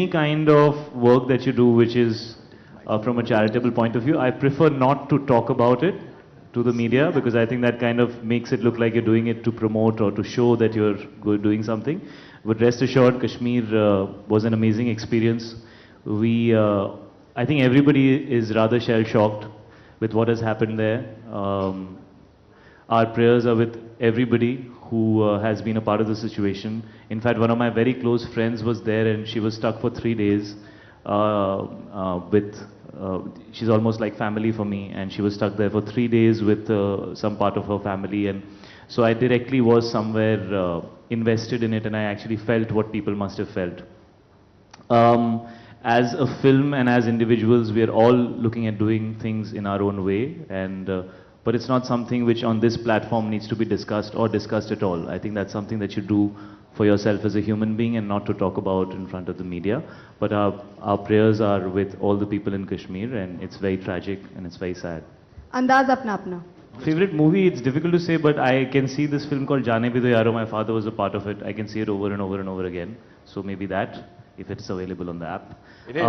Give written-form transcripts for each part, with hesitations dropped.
any kind of work that you do which is from a charitable point of view, I prefer not to talk about it to the media because I think that kind of makes it look like you're doing it to promote or to show that you're doing something. But rest assured, Kashmir was an amazing experience. I think everybody is rather shell-shocked with what has happened there. Our prayers are with everybody who has been a part of the situation. In fact, one of my very close friends was there and she was stuck for 3 days she's almost like family for me, and she was stuck there for 3 days with some part of her family, and so I directly was somewhere invested in it, and I actually felt what people must have felt. As a film and as individuals, we are all looking at doing things in our own way, and but it's not something which on this platform needs to be discussed or discussed at all. I think that's something that you do for yourself as a human being and not to talk about in front of the media. But our prayers are with all the people in Kashmir, and it's very tragic and it's very sad. Andaz apna apna. Favorite movie, it's difficult to say, but I can see this film called Jaane Bhi Do Yaro. My father was a part of it. I can see it over and over and over again. So maybe that, if it's available on the app. It is.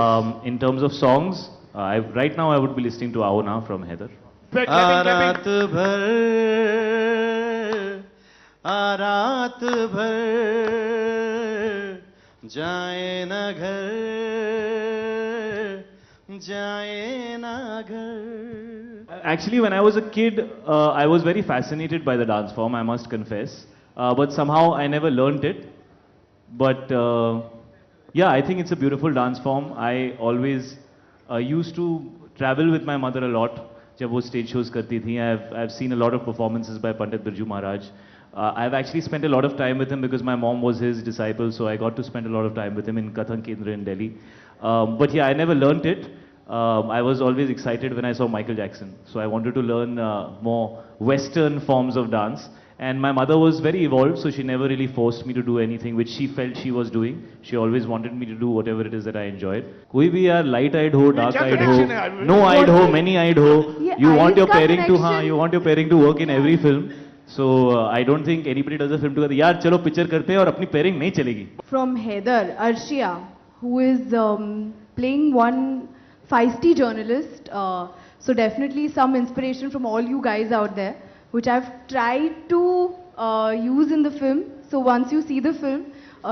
In terms of songs, right now I would be listening to Aao Na from Heather. रात भर रात भर जाए ना घर जाए ना घर. Actually, when I was a kid, I was very fascinated by the dance form, I must confess. But somehow I never learnt it. But yeah, I think it's a beautiful dance form. I always used to travel with my mother a lot. जब वो stage shows करती थी, I've seen a lot of performances by Pandit Birju Maharaj. I've actually spent a lot of time with him because my mom was his disciple, so I got to spend a lot of time with him in Kathak Kendra in Delhi. But yeah, I never learnt it. I was always excited when I saw Michael Jackson, so I wanted to learn more Western forms of dance. And my mother was very evolved, so she never really forced me to do anything which she felt she was doing. She always wanted me to do whatever it is that I enjoyed. Koi bhi yaar, light-eyed ho, dark-eyed ho, no-eyed ho, many-eyed ho. You want your pairing to work in every film. So I don't think anybody does a film together. यार चलो picture करते हैं और अपनी pairing नहीं चलेगी. From Heather, Arshia, who is playing one feisty journalist. So definitely some inspiration from all you guys out there, which I've tried to use in the film. So once you see the film,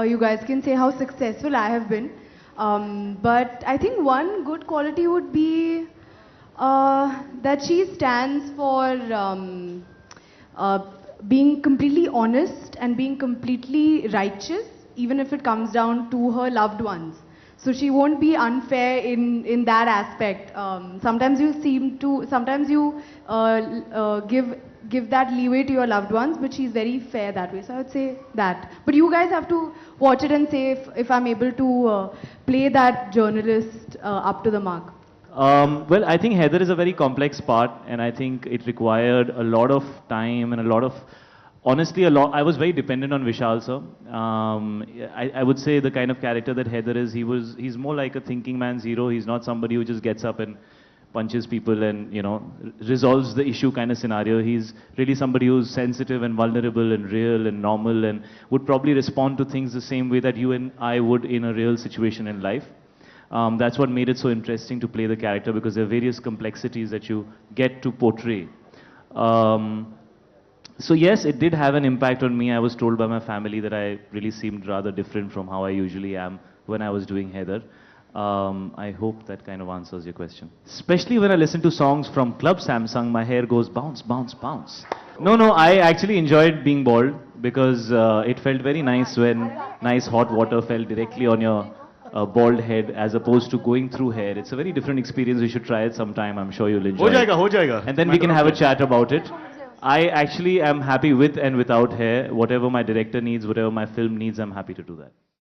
you guys can say how successful I have been. But I think one good quality would be that she stands for being completely honest and being completely righteous, even if it comes down to her loved ones. So she won't be unfair in that aspect. Sometimes you give that leeway to your loved ones, but she's very fair that way. So I would say that. But you guys have to watch it and say if I'm able to play that journalist up to the mark. Well, I think Heather is a very complex part, and I think it required a lot of time and a lot of, honestly, I was very dependent on Vishal sir. I would say the kind of character that Heather is, he's more like a thinking man's hero. He's not somebody who just gets up and punches people and, you know, resolves the issue kind of scenario. He's really somebody who's sensitive and vulnerable and real and normal and would probably respond to things the same way that you and I would in a real situation in life. That's what made it so interesting to play the character, because there are various complexities that you get to portray. So yes, it did have an impact on me. I was told by my family that I really seemed rather different from how I usually am when I was doing Heather. I hope that kind of answers your question. Especially when I listen to songs from Club Samsung, my hair goes bounce, bounce, bounce. No, I actually enjoyed being bald because it felt very nice when nice hot water fell directly on your bald head as opposed to going through hair. It's a very different experience. You should try it sometime. I'm sure you'll enjoy it. हो जाएगा. And then we can have a chat about it. I actually am happy with and without hair. Whatever my director needs, whatever my film needs, I'm happy to do that.